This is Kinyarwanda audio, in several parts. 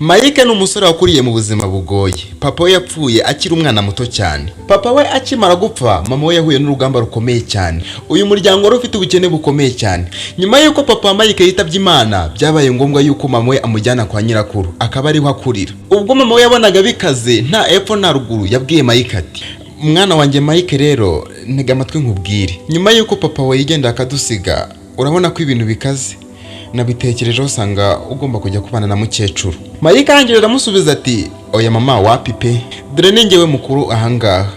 Mike ni umusore wakuriye mu buzima bugoye. Papa we yapfuye akiri umwana muto cyane. Papa we akimara gupfa, mama we yahuye n'urugamba rukomeye cyane. Uyu muryango wari ufite ubukene bukomeye cyane. Nyuma yuko papa Mike yitabye Imana, byabaye ngombwa yuko mama we amujyana kwa nyirakuru, akaba ariho akurira. Ubwo mama we yabonaga bikaze nta epfo na ruguru, yabwiye Mike ati: "Mwana wanjye Mike rero, ntega amatwi nkubwire. Nyuma yuko papa we yigenda akadusiga, urabona ko ibintu bikaze. Nabitekerejeho usanga ugomba kujya kubana na mukecuru." Mike arangije aramusubiza ati: "Oya mama, wapi pe, dore ningewe mukuru ahangaha.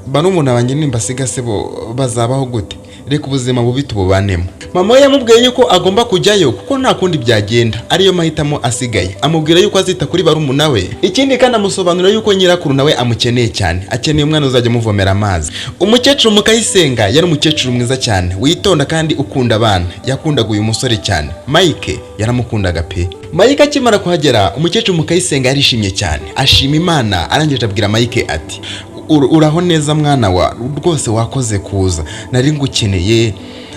Barumuna banjye nimbasiga se bo bazabaho gute? Reka ubuzima bubi tububanemo." Mama we yamubwiye yuko agomba kujyayo kuko nta kundi byagenda, ariyo mahitamo asigaye. Amubwira yuko azita kuri barumuna we, ikindi kandi amusobanurira yuko nyirakuru nawe amukeneye cyane, akeneye umwana uzajya muvomera amazi. Umukecuru Mukayisenga yari umukecuru mwiza cyane, witonda kandi ukunda abana. Yakundaga uyu musore cyane. Mike yaramukundaga pe. Mike akimara kuhagera, umukecuru Mukayisenga yarishimye cyane, ashima Imana. Arangije abwira Mike ati: "Uraho neza mwana wa, rwose wakoze kuza. Nari ngukeneye,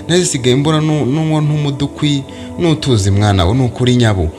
narisigaye mbona n'umudukwi n'utuzi mwana we, n'ukuri nyabo.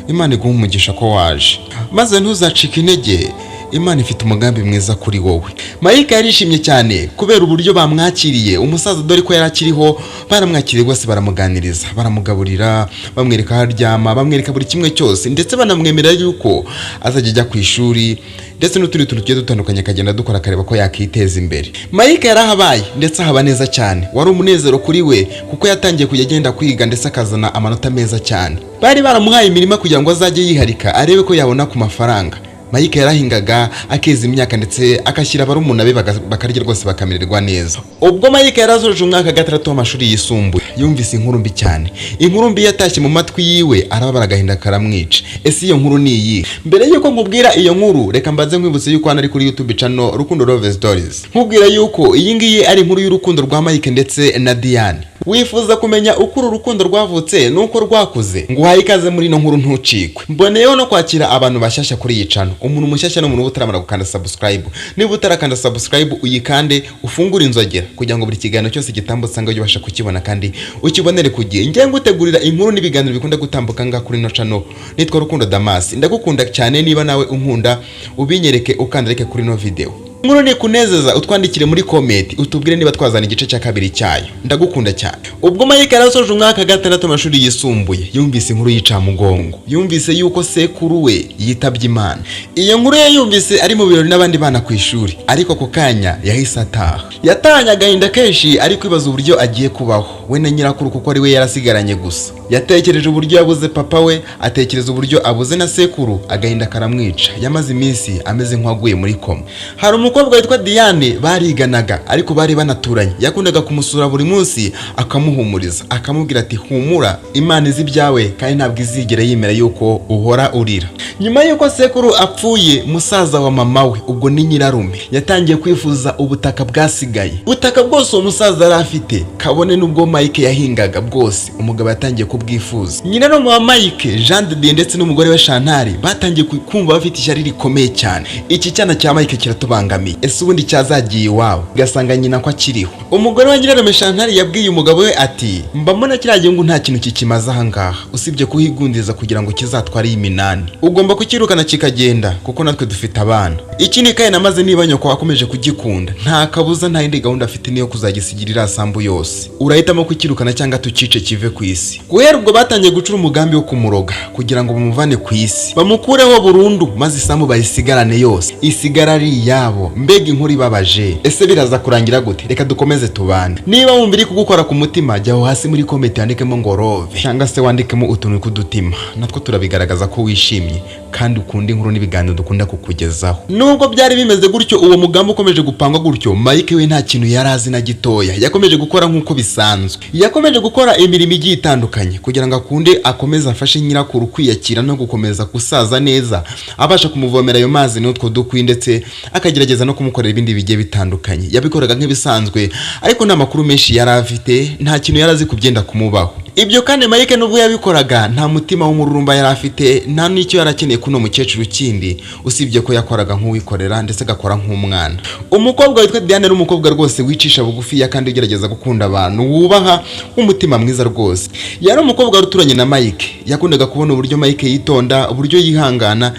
Imana iguha umugisha ko waje, maze ntuzacike intege. Imana ifite umugambi mwiza kuri wowe." Mike yarishimye cyane kubera uburyo bamwakiriye. Umusaza dore ko yarakiriho, baramwakiriye rwose, baramuganiriza, baramugaburira, bamwereka aho aryama, bamwereka buri kimwe cyose, ndetse banamwemerera yuko azajya ajya ku ishuri, ndetse n'utundi tuntu tugiye dutandukanye akagenda dukora, akareba ko yakiteza imbere. Mike yarahabaye ndetse ahaba neza cyane. Wari umunezero kuri we kuko yatangiye kujya agenda kwiga ndetse akazana amanota meza cyane. Bari baramuhaye imirima kugira ngo azajye yiharika arebe ko yabona ku mafaranga. Mike yarahingaga akeza imyaka ndetse akashyira barumuna be bakarya rwose bakamererwa neza. Ubwo Mike yarazoje umwaka gatandatu w'amashuri yisumbuye, yumvise inkuru mbi cyane. Inkuru mbi yatashye mu matwi yiwe, arababara agahinda karamwica. Ese iyo nkuru ni iyi? Mbere yuko nkubwira iyo nkuru, reka mbanze nkwibutse yuko hano ari kuri YouTube channel Rukundo Love Stories. Nkubwira yuko iyi ngiyi ari inkuru y'urukundo rwa Mike ndetse na Diane. Wifuza kumenya uko urukundo rwavutse nuko rwakuze? Nguhaye ikaze muri ino nkuru, ntucikwe. Mboneyeho no kwakira abantu bashyashya kuri iyi channel. Umuntu mushyashya no umuntu utaramara gukanda subscribe. Niba utarakanda subscribe, uyikande, ufungure inzogera kugira ngo buri kiganiro cyose gitambutse ngo ubashe kukibona kandi ukibonere ku gihe. Ngiye ngutegurira inkuru n'ibiganiro bikunda gutambuka nga kuri ino channel. Nitwa Rukundo Damas. Ndagukunda cyane. Niba nawe unkunda, ubinyereke ukandareke kuri ino video. Inkuru ni kunezeza, utwandikire muri comment utubwire niba twazana igice cya kabiri cyayo. Ndagukunda cyane. Ubwo Mike yarasoje umwaka gatandatu amashuri yisumbuye, yumvise inkuru yicamugongo. Yumvise yuko sekuru we yitabye Imana. Iyo nkuru yumvise ari mu birori n'abandi bana ku ishuri, ariko ku kanya yahise ataha. Yatanye agahinda kenshi, ari kwibaza uburyo agiye kubaho we na nyirakuru kuko ari we yarasigaranye gusa. Yatekereje uburyo yabuze papa we, atekereza uburyo abuze na sekuru, agahinda karamwica. Yamaze iminsi ameze nk'uwaguye muri koma. Hari umukobwa witwa Diane bariganaga, ariko bari banaturanye. Yakundaga kumusura buri munsi akamuhumuriza, akamubwira ati: "Humura, Imana izi ibyawe kandi ntabwo izigera yemera yuko uhora urira." Nyuma yuko sekuru apfuye, musaza wa mama we, ubwo ni nyirarume, yatangiye kwifuza ubutaka bwasigaye. Ubutaka bwose uwo musaza yari afite, kabone n'ubwo Mike yahingaga bwose, umugabo yatangiye kubwifuza. Nyirarume wa Mike, Jean de Dieu, ndetse n'umugore we Chantal batangiye kumva bafite ishyari rikomeye cyane. Iki cyana cya Mike kiratubangamiye. Ese ubundi cyazagiye iwabo gasanga nyina ko akiriho. Umugore wa nyirarume Chantal yabwiye umugabo we ati: "Mbamona kiragiye ngo nta kintu kikimaza ahangaha, usibye kuhigundiza kugira ngo kizatware iminani. Ugomba kukirukana kikagenda kuko natwe dufite abana. Iki ni kaye namaze niba nyoko wakomeje kugikunda, nta kabuza nta yindi gahunda afite niyo kuzagisigirira asambu yose. Urahitamo kukirukana cyangwa tucice kive ku isi." Guhera ubwo batangiye gucura umugambi wo kumuroga kugira ngo bamuvane ku isi, bamukureho burundu, maze isambu bayisigarane yose, isigara ari iyabo. Mbega inkuru ibabaje. Ese biraza kurangira gute? Reka dukomeze tubane. Niba wumva iri kugukora ku mutima, jyaho hasi muri comment yandikemo ngo love, cyangwa se wandikemo utuntu kudutima. Natwo turabigaragaza ko wishimye kandi ukunda inkuru n'ibiganiro dukunda kukugezaho. Nubwo byari bimeze gutyo, uwo mugambi ukomeje gupangwa gutyo, Mike we nta kintu yarazi na gitoya. Yakomeje gukora nk'uko bisanzwe. Yakomeje gukora imirimo igiye itandukanye kugira ngo akunde akomeze afashe nyirakuru kwiyakira no gukomeza gusaza neza, abasha kumuvomera ayo mazi n'utwo dukwi, ndetse akagerageza no kumukorera ibindi bigiye bitandukanye. Yabikoraga nk'ibisanzwe, ariko nta makuru menshi yari afite, nta kintu yarazi kubyenda kumubaho. Ibyo kandi Mike nubwo yabikoraga nta mutima w'umururumba yari afite, nta n'icyo yarakeneye kuno mukecuru kindi usibye ko yakoraga nk'uwikorera ndetse agakora nk'umwana. Umukobwa witwa Diane n'umukobwa rwose wicisha bugufi kandi ugerageza gukunda abantu, wubaha umutima mwiza rwose. Yari umukobwa ruturanye na Mike, yakundaga kubona uburyo Mike yitonda, uburyo yihangana,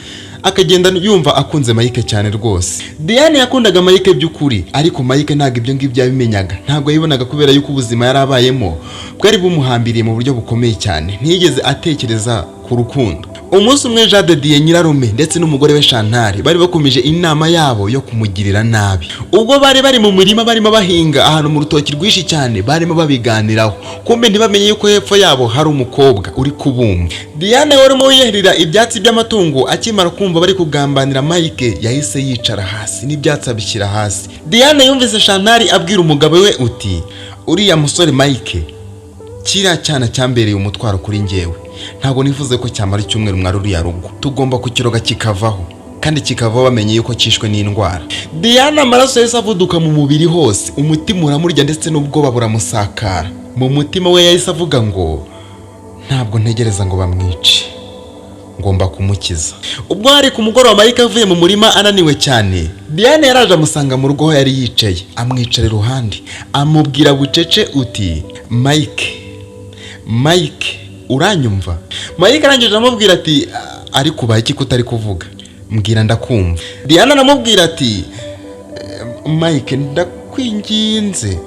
akagenda yumva akunze Mike cyane rwose. Diane yakundaga Mike by'ukuri, ariko Mike ntabwo ibyo ngibyo yabimenyaga, ntabwo yibonaga kubera yuko ubuzima yarabayemo bwari bumuhambiriye mu buryo bukomeye cyane. Ntiyigeze atekereza ku rukundo. Umunsi umwe Diane nyirarume ndetse n'umugore we Chantal bari bakomeje inama yabo yo kumugirira nabi. Ubwo bari mu murima barimo bahinga ahantu mu rutoki rwishi cyane, barimo babiganiraho, kumbe ntibamenye yuko hepfo yabo hari umukobwa uri kubumba. Diane warimo yihirira ibyatsi by'amatungo, akimara kumva bari kugambanira Mike yahise yicara hasi n'ibyatsi abishyira hasi. Diane yumvise Chantal abwira umugabo we uti, uriya musore Mike kiriya cyana cyambereye umutwaro kuri njyewe, ntabwo nifuze ko cyamara icyumweru mwari uriya rugo, tugomba kukiroga kikavaho, kandi kikavaho bamenye yuko cyishwe n'indwara. Diane amaraso yahise avuduka mu mubiri hose, umutima uramurya ndetse n'ubwoba buramusakara. Mu mutima we yahise avuga ngo ntabwo ntegereza ngo bamwice, ngomba kumukiza. Ubwo hari ku mugoroba Mike avuye mu murima ananiwe cyane, Diane yaraje amusanga mu rugo aho yari yicaye, amwicara iruhande, amubwira bucece uti, Mike uranyumva? Mike arangije amubwira ati, ariko ubaye iki kutari kuvuga? Mbwira ndakumva. Diane aramubwira ati, Mike ndakwinginze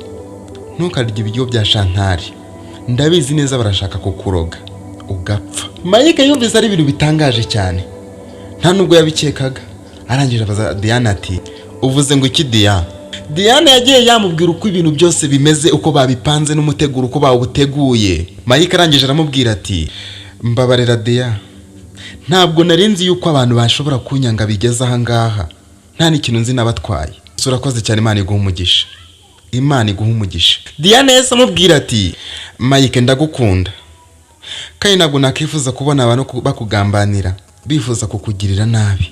ntukarye ibiryo bya Chantal, ndabizi neza barashaka kukuroga ugapfa. Mike yumvise ari ibintu bitangaje cyane, nta nubwo yabikekaga. Arangije abaza Diane ati, uvuze ngo iki Diane? Diane yagiye yamubwira uko ibintu byose bimeze, uko babipanze n'umuteguro uko bawuteguye. Mike arangije aramubwira ati, mbabarira Diane, ntabwo narinzi yuko abantu bashobora kunyanga bigeze aha ngaha, nta n'ikintu nzi nabatwaye. Urakoze cyane, Imana iguha umugisha. Imana iguha umugisha. Diane yese amubwira ati, Mike ndagukunda, kandi ntabwo nakifuza kubona abantu bakugambanira bifuza kukugirira nabi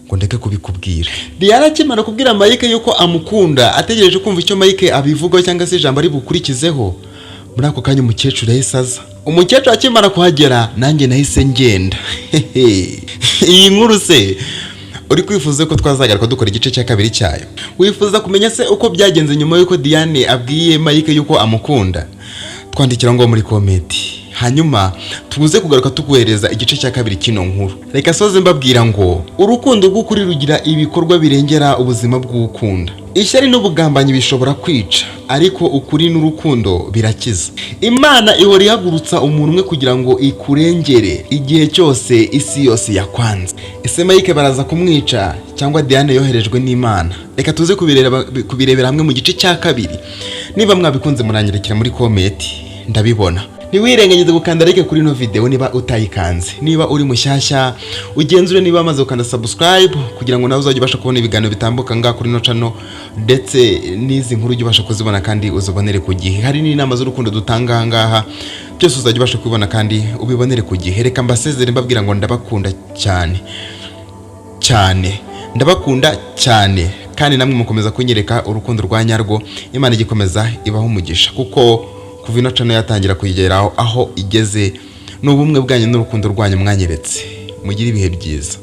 ngo ndeke kubikubwira. Diane akimara kubwira Mike yuko amukunda, ategereje kumva icyo Mike abivugaho cyangwa se ijambo ari bukurikizeho, muri ako kanya umukecuru yahise aza. Umukecuru akimara kuhagera nanjye nahise ngenda. Iyi nkuru se uri kwifuza ko twazagaruka dukora igice cya kabiri cyayo? Wifuza kumenya se uko byagenze nyuma yuko Diane abwiye Mike yuko amukunda? Twandikira ngo muri komenti, hanyuma tubuze kugaruka tuguhereza igice cya kabiri kino nkuru. Reka soze mbabwira ngo urukundo rw'ukuri rugira ibikorwa birengera ubuzima bw'ukunda. Ishyari n'ubugambanyi bishobora kwica, ariko ukuri n'urukundo birakiza. Imana ihora ihagurutsa umuntu umwe kugira ngo ikurengere igihe cyose isi yose yakwanze. Ese Mike baraza kumwica cyangwa Diane yoherejwe n'Imana? Reka tuze kubirebera hamwe mu gice cya kabiri. Niba mwabikunze muranyerekera muri komenti, ndabibona. Ntiwirengagize gukanda like kuri ino video niba utayikanze. Niba uri mushyashya ugenzure niba amaze gukanda subscribe kugira ngo nawe uzajye ubasha kubona ibiganiro bitambuka ngaha kuri ino channel, ndetse n'izi nkuru ujye ubasha kuzibona kandi uzibonere ku gihe. Hari n'inama z'urukundo dutanga ngaha, byose uzajye ubasha kubibona kandi ubibonere ku gihe. Reka mbasezere mbabwira ngo ndabakunda cyane, ndabakunda cyane, kandi namwe mukomeza kunyereka urukundo rwa nyarwo. Imana igikomeza ibaho umugisha, kuko kuva ino channel yatangira kuyigeraho aho igeze n'ubumwe bwanyu n'urukundo rwanyu mwanyeretse. Mugire ibihe byiza.